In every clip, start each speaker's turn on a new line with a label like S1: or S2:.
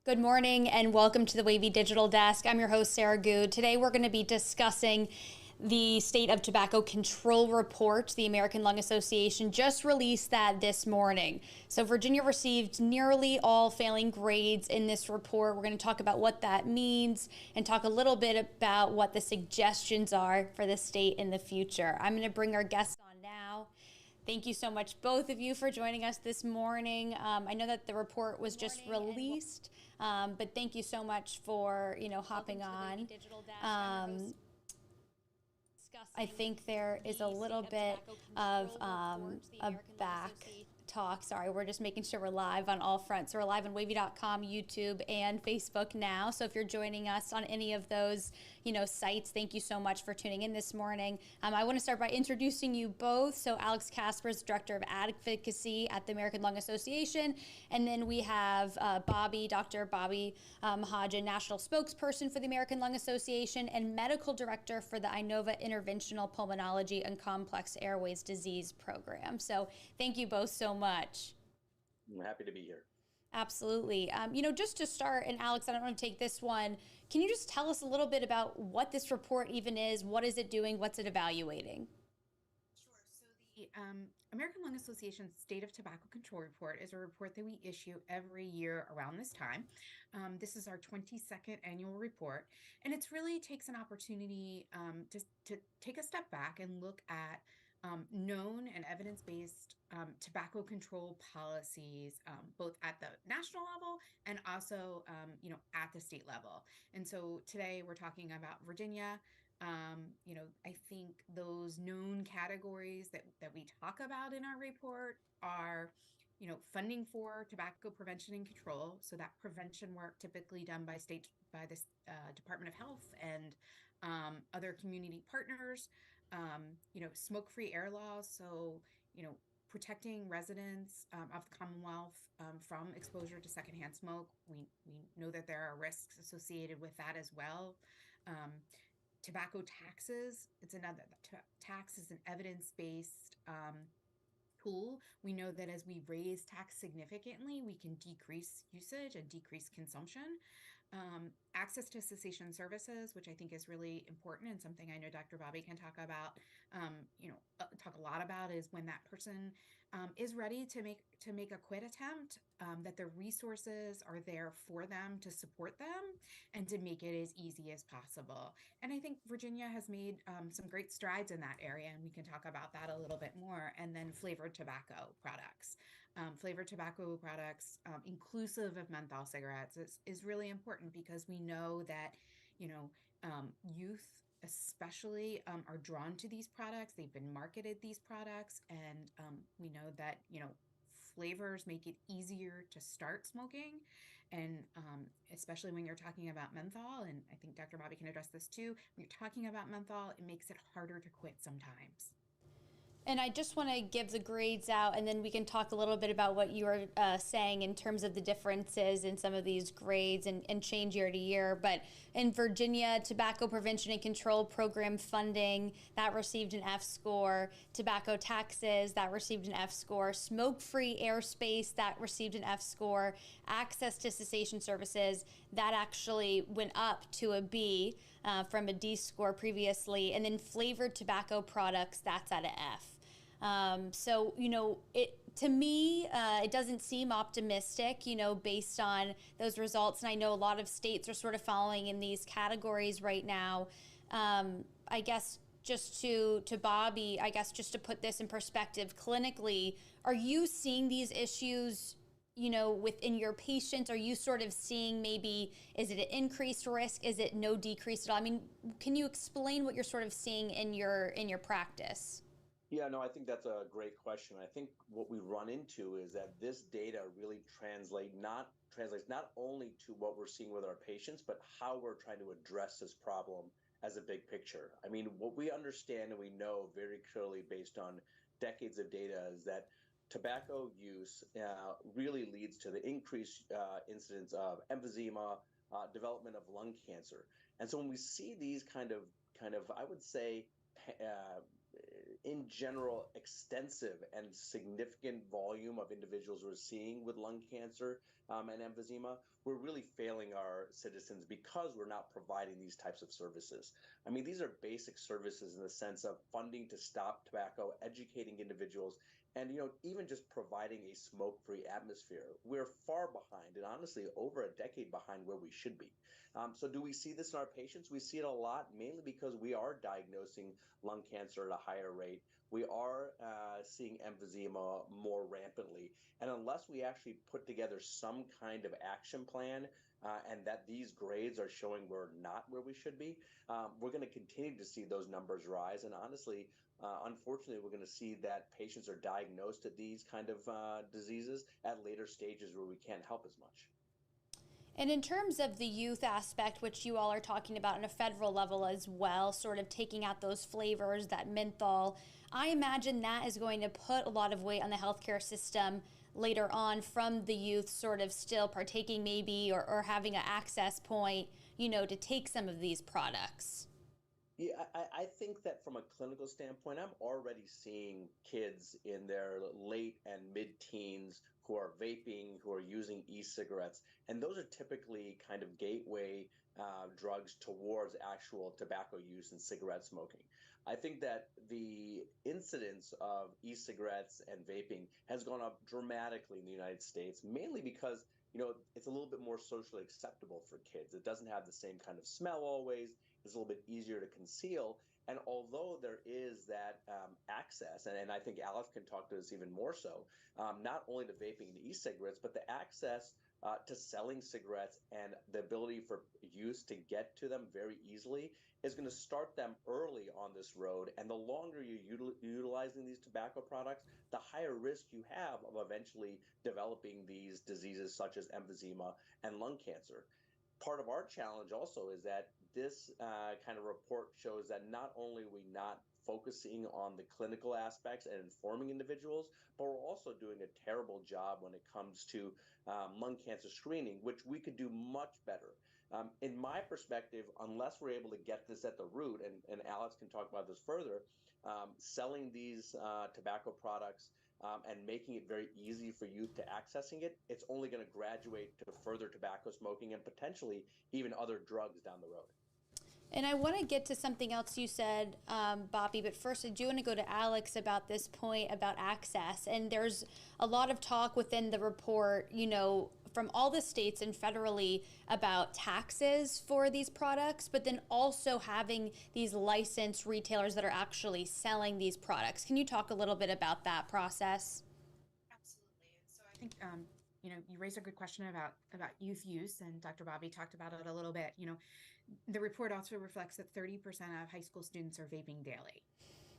S1: Good morning and welcome to the WAVY Digital Desk. I'm your host, Sarah Good. Today we're going to be discussing the State of Tobacco Control Report. The American Lung Association just released that this morning. So Virginia received nearly all failing grades in this report. We're going to talk about what that means and talk a little bit about what the suggestions are for the state in the future. I'm going to bring our guests on now. Thank you so much, both of you, for joining us this morning. I know that the report was just released, but thank you so much for hopping on. I think there is a little bit of a back talk. Sorry, we're just making sure we're live on all fronts. So we're live on wavy.com, YouTube, and Facebook now. So if you're joining us on any of those, sites, thank you so much for tuning in this morning. I want to start by introducing you both. So Alex Kasper is Director of Advocacy at the American Lung Association. And then we have Dr. Bobby Mahajan, National Spokesperson for the American Lung Association and Medical Director for the INOVA Interventional Pulmonology and Complex Airways Disease Program. So thank you both so much.
S2: I'm happy to be here.
S1: Absolutely. Just to start, and Alex, I don't want to take this one. Can you just tell us a little bit about what this report even is? What is it doing? What's it evaluating?
S3: Sure. So the American Lung Association's State of Tobacco Control Report is a report that we issue every year around this time. This is our 22nd annual report, and it really takes an opportunity to take a step back and look at known and evidence-based tobacco control policies, both at the national level and also, at the state level. And so today we're talking about Virginia. I think those known categories that we talk about in our report are, funding for tobacco prevention and control. So that prevention work typically done by the Department of Health and other community partners. Smoke-free air laws. So, protecting residents of the Commonwealth from exposure to secondhand smoke. We know that there are risks associated with that as well. Tobacco taxes. It's another tax is an evidence-based tool. We know that as we raise tax significantly, we can decrease usage and decrease consumption. Access to cessation services, which I think is really important and something I know Dr. Bobby can talk about, talk a lot about, is when that person is ready to make a quit attempt, that the resources are there for them to support them and to make it as easy as possible. And I think Virginia has made some great strides in that area, and we can talk about that a little bit more. And then flavored tobacco products. Inclusive of menthol cigarettes, is really important because we know that, youth especially are drawn to these products. They've been marketed these products, and we know that, flavors make it easier to start smoking. And especially when you're talking about menthol, and I think Dr. Bobby can address this too, when you're talking about menthol, it makes it harder to quit sometimes.
S1: And I just want to give the grades out, and then we can talk a little bit about what you were saying in terms of the differences in some of these grades and change year to year. But in Virginia, Tobacco Prevention and Control Program funding, that received an F score. Tobacco taxes, that received an F score. Smoke-free airspace, that received an F score. Access to cessation services, that actually went up to a B from a D score previously. And then flavored tobacco products, that's at an F. To me, it doesn't seem optimistic, based on those results. And I know a lot of states are sort of following in these categories right now. I guess just to Bobby, just to put this in perspective clinically, are you seeing these issues, within your patients? Are you sort of seeing maybe, is it an increased risk? Is it no decrease at all? I mean, can you explain what you're sort of seeing in your practice?
S2: Yeah, no, I think that's a great question. I think what we run into is that this data really translates not only to what we're seeing with our patients, but how we're trying to address this problem as a big picture. I mean, what we understand and we know very clearly based on decades of data is that tobacco use really leads to the increased incidence of emphysema, development of lung cancer. And so when we see these kind of, I would say, in general, extensive and significant volume of individuals we're seeing with lung cancer and emphysema, we're really failing our citizens because we're not providing these types of services. I mean, these are basic services in the sense of funding to stop tobacco, educating individuals, and even just providing a smoke-free atmosphere. We're far behind, and honestly, over a decade behind where we should be. So do we see this in our patients? We see it a lot, mainly because we are diagnosing lung cancer at a higher rate. We are seeing emphysema more rampantly. And unless we actually put together some kind of action plan and that these grades are showing we're not where we should be, we're going to continue to see those numbers rise. And honestly, unfortunately, we're going to see that patients are diagnosed at these kind of diseases at later stages where we can't help as much.
S1: And in terms of the youth aspect, which you all are talking about on a federal level as well, sort of taking out those flavors, that menthol, I imagine that is going to put a lot of weight on the healthcare system later on from the youth sort of still partaking maybe or having an access point, to take some of these products.
S2: Yeah, I think that from a clinical standpoint, I'm already seeing kids in their late and mid-teens who are vaping, who are using e-cigarettes, and those are typically kind of gateway drugs towards actual tobacco use and cigarette smoking. I think that the incidence of e-cigarettes and vaping has gone up dramatically in the United States, mainly because it's a little bit more socially acceptable for kids. It doesn't have the same kind of smell always. It's a little bit easier to conceal. And although there is that access, and I think Alex can talk to this even more so, not only to vaping and e-cigarettes, but the access to selling cigarettes and the ability for youth to get to them very easily is going to start them early on this road. And the longer you're utilizing these tobacco products, the higher risk you have of eventually developing these diseases such as emphysema and lung cancer. Part of our challenge also is that this kind of report shows that not only are we not focusing on the clinical aspects and informing individuals, but we're also doing a terrible job when it comes to lung cancer screening, which we could do much better. In my perspective, unless we're able to get this at the root, and Alex can talk about this further, selling these tobacco products and making it very easy for youth to accessing it, it's only going to graduate to further tobacco smoking and potentially even other drugs down the road.
S1: And I want to get to something else you said, Bobby, but first I do want to go to Alex about this point about access. And there's a lot of talk within the report, from all the states and federally about taxes for these products, but then also having these licensed retailers that are actually selling these products. Can you talk a little bit about that process?
S3: Absolutely. And so I think, you raised a good question about youth use, and Dr. Bobby talked about it a little bit. The report also reflects that 30% of high school students are vaping daily,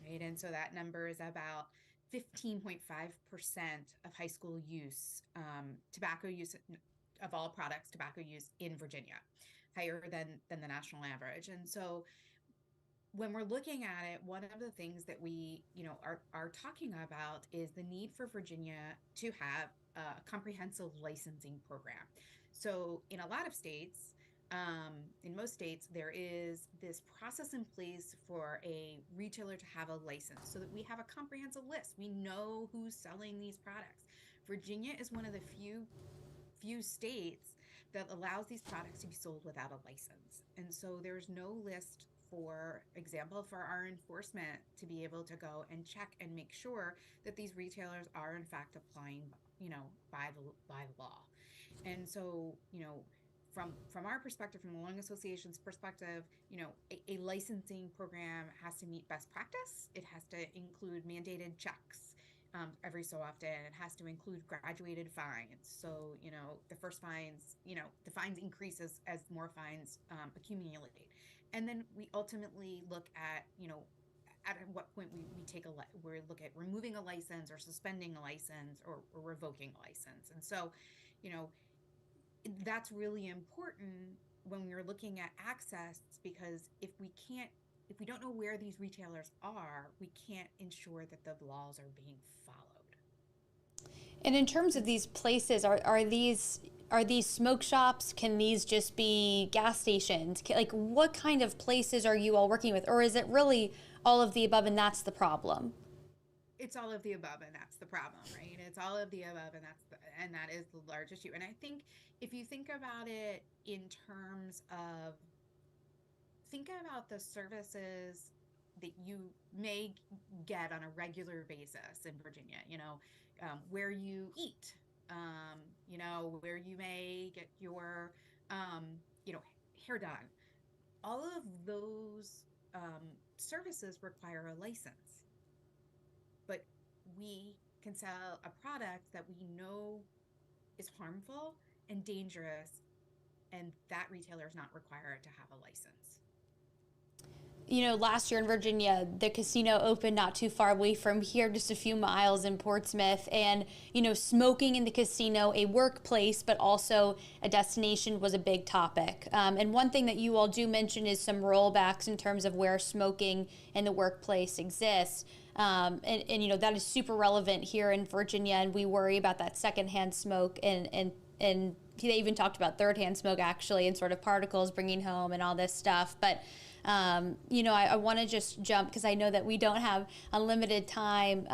S3: right? And so that number is about 15.5% of high school use, tobacco use of all products, tobacco use in Virginia, higher than the national average. And so when we're looking at it, one of the things that we, are talking about is the need for Virginia to have a comprehensive licensing program. So in a lot of states, in most states, there is this process in place for a retailer to have a license so that we have a comprehensive list. We know who's selling these products. Virginia is one of the few states that allows these products to be sold without a license. And so there's no list, for example, for our enforcement to be able to go and check and make sure that these retailers are in fact applying, by the law. And so, from our perspective, from the Lung Association's perspective, a licensing program has to meet best practice. It has to include mandated checks every so often. It has to include graduated fines. So, the first fines, the fines increase as more fines accumulate. And then we ultimately look at, at what point we look at removing a license or suspending a license or revoking a license. And so, that's really important when we're looking at access, because if we don't know where these retailers are, we can't ensure that the laws are being followed.
S1: And in terms of these places, are these smoke shops? Can these just be gas stations? Like, what kind of places are you all working with? Or is it really all of the above and that's the problem?
S3: It's all of the above, and that's the problem, right? It's all of the above, and that is the large issue. And I think if you think about it in terms of, think about the services that you may get on a regular basis in Virginia, where you eat, where you may get your, um, you know, hair done. All of those services require a license, but we can sell a product that we know is harmful and dangerous, and that retailer is not required to have a license.
S1: Last year in Virginia, the casino opened not too far away from here, just a few miles in Portsmouth. And, smoking in the casino, a workplace, but also a destination, was a big topic. And one thing that you all do mention is some rollbacks in terms of where smoking in the workplace exists. And that is super relevant here in Virginia. And we worry about that secondhand smoke and they even talked about third-hand smoke actually, and sort of particles bringing home and all this stuff. But I want to just jump because I know that we don't have unlimited time.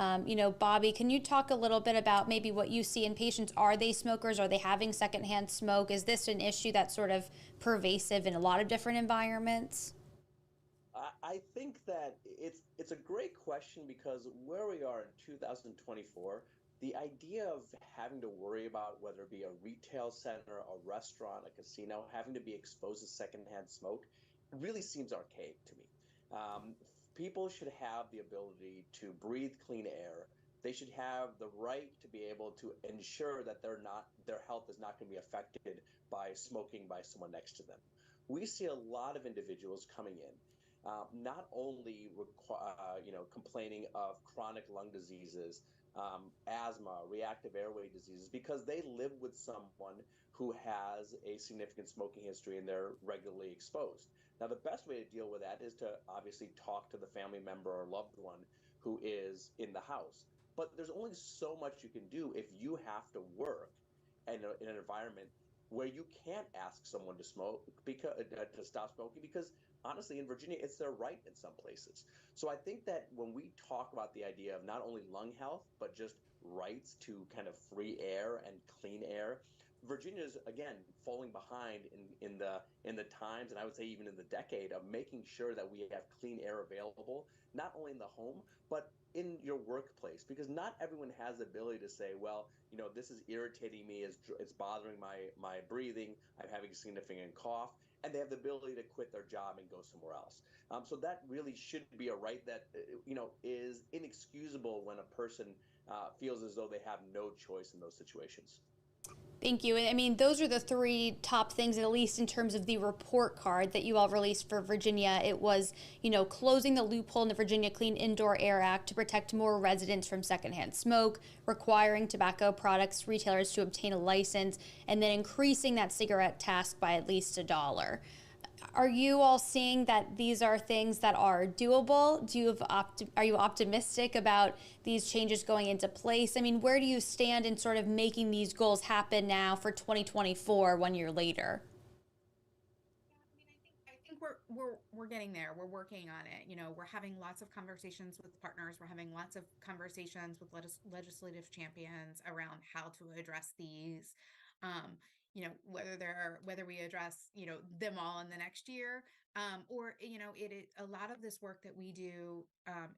S1: Bobby, can you talk a little bit about maybe what you see in patients? Are they smokers? Are they having secondhand smoke? Is this an issue that's sort of pervasive in a lot of different environments?
S2: I think that it's a great question because where we are in 2024, the idea of having to worry about whether it be a retail center, a restaurant, a casino, having to be exposed to secondhand smoke really seems archaic to me. Um, People should have the ability to breathe clean air. They should have the right to be able to ensure that their health is not going to be affected by smoking by someone next to them. We see a lot of individuals coming in, not only complaining of chronic lung diseases, asthma, reactive airway diseases, because they live with someone who has a significant smoking history and they're regularly exposed. Now, the best way to deal with that is to obviously talk to the family member or loved one who is in the house. But there's only so much you can do if you have to work in an environment where you can't ask someone to smoke because to stop smoking because honestly in Virginia it's their right in some places. So I think that when we talk about the idea of not only lung health but just rights to kind of free air and clean air, Virginia is again falling behind in the times, and I would say even in the decade of making sure that we have clean air available, not only in the home but in your workplace, because not everyone has the ability to say, well, this is irritating me, it's bothering my breathing, I'm having a significant cough, and they have the ability to quit their job and go somewhere else. So that really should be a right that is inexcusable when a person feels as though they have no choice in those situations.
S1: Thank you. I mean, those are the three top things, at least in terms of the report card that you all released for Virginia. It was, closing the loophole in the Virginia Clean Indoor Air Act to protect more residents from secondhand smoke, requiring tobacco products retailers to obtain a license, and then increasing that cigarette tax by at least $1. Are you all seeing that these are things that are doable? Are you optimistic about these changes going into place? I mean, where do you stand in sort of making these goals happen now for 2024, 1 year later?
S3: I think we're getting there. We're working on it. We're having lots of conversations with partners. We're having lots of conversations with legislative champions around how to address these. Um, whether we address them all in the next year, or a lot of this work that we do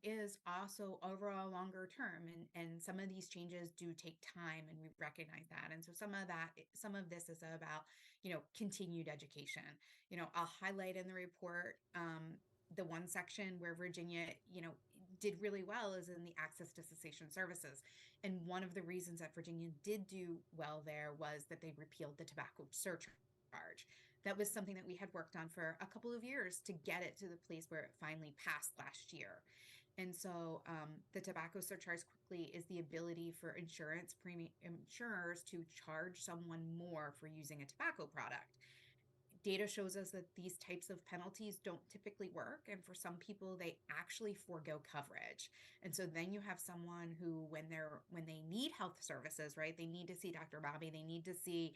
S3: is also over a longer term, and some of these changes do take time, and we recognize that. And so some of this is about continued education. I'll highlight in the report the one section where Virginia, did really well is in the access to cessation services. And one of the reasons that Virginia did do well there was that they repealed the tobacco surcharge. That was something that we had worked on for a couple of years to get it to the place where it finally passed last year. And so the tobacco surcharge quickly is the ability for insurers to charge someone more for using a tobacco product. Data shows us that these types of penalties don't typically work, and for some people they actually forego coverage. And so then you have someone who, when they need health services, right, they need to see Dr. Bobby, they need to see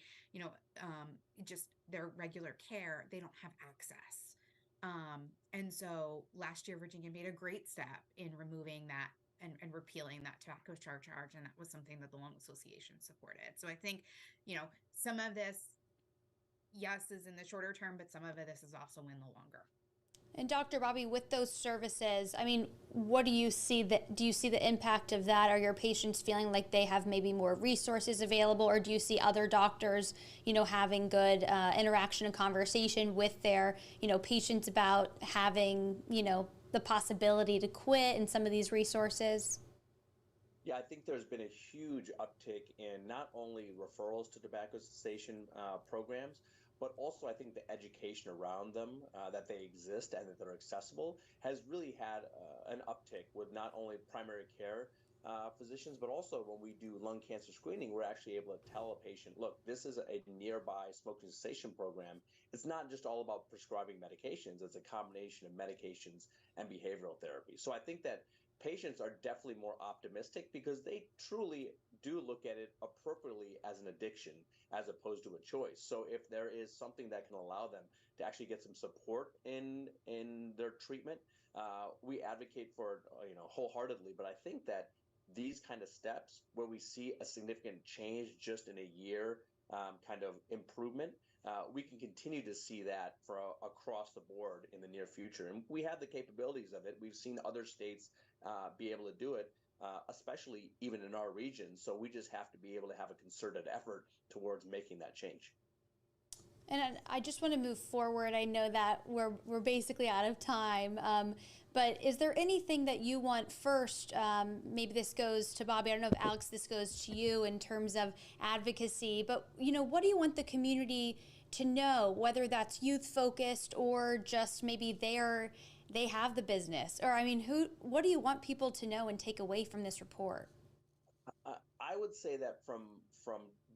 S3: just their regular care, they don't have access. And so last year Virginia made a great step in removing that and repealing that tobacco surcharge. And that was something that the Lung Association supported. So I think, some of this, yes, is in the shorter term, but some of this is also in the longer.
S1: And Dr. Bobby, with those services, I mean, what do you see do you see the impact of that? Are your patients feeling like they have maybe more resources available, or do you see other doctors, having good interaction and conversation with their, patients about having, the possibility to quit and some of these resources?
S2: Yeah, I think there's been a huge uptick in not only referrals to tobacco cessation programs, but also I think the education around them, that they exist and that they're accessible, has really had an uptick with not only primary care physicians, but also when we do lung cancer screening, we're actually able to tell a patient, look, this is a nearby smoking cessation program. It's not just all about prescribing medications, it's a combination of medications and behavioral therapy. So I think that patients are definitely more optimistic because they truly do look at it appropriately as an addiction as opposed to a choice. So if there is something that can allow them to actually get some support in their treatment, we advocate for it, wholeheartedly. But I think that these kind of steps where we see a significant change just in a year, kind of improvement, we can continue to see that for across the board in the near future. And we have the capabilities of it. We've seen other states be able to do it, especially even in our region. So we just have to be able to have a concerted effort towards making that change.
S1: And I just want to move forward. I know that we're basically out of time. But is there anything that you want first? Maybe this goes to Bobby. I don't know if Alex, this goes to you in terms of advocacy. But what do you want the community to know? Whether that's youth focused or just maybe they have the business, or what do you want people to know and take away from this report?
S2: I would say that from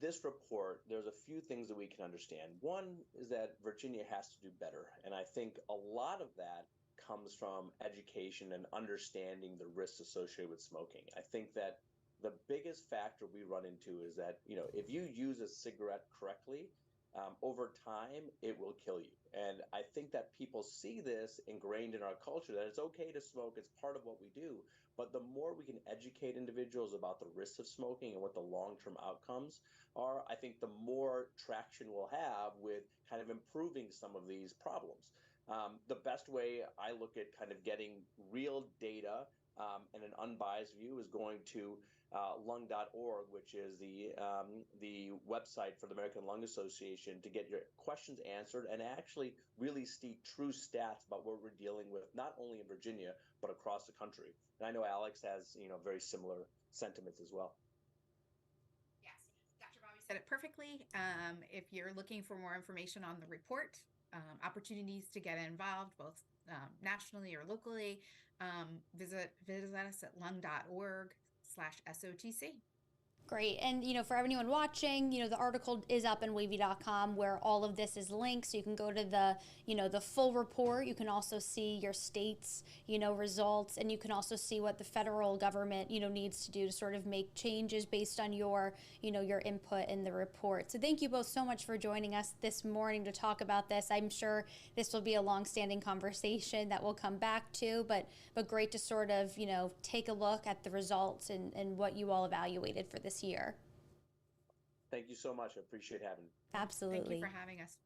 S2: this report, there's a few things that we can understand. One is that Virginia has to do better, and I think a lot of that comes from education and understanding the risks associated with smoking. I think that the biggest factor we run into is that if you use a cigarette correctly, over time it will kill you. And I think that people see this ingrained in our culture that it's okay to smoke, it's part of what we do. But the more we can educate individuals about the risks of smoking and what the long-term outcomes are, I think the more traction we'll have with kind of improving some of these problems. The best way I look at kind of getting real data and an unbiased view is going to lung.org, which is the website for the American Lung Association, to get your questions answered and actually really see true stats about what we're dealing with, not only in Virginia, but across the country. And I know Alex has, very similar sentiments as well.
S3: Yes, Dr. Bobby said it perfectly. If you're looking for more information on the report, opportunities to get involved, both nationally or locally, visit us at lung.org/SOTC.
S1: Great. And, for anyone watching, the article is up on WAVY.com where all of this is linked. So you can go to the full report. You can also see your state's, results. And you can also see what the federal government, needs to do to sort of make changes based on your input in the report. So thank you both so much for joining us this morning to talk about this. I'm sure this will be a long-standing conversation that we'll come back to, but great to sort of, take a look at the results and what you all evaluated for this year.
S2: Thank you so much. I appreciate having me.
S1: Absolutely.
S3: Thank you for having us.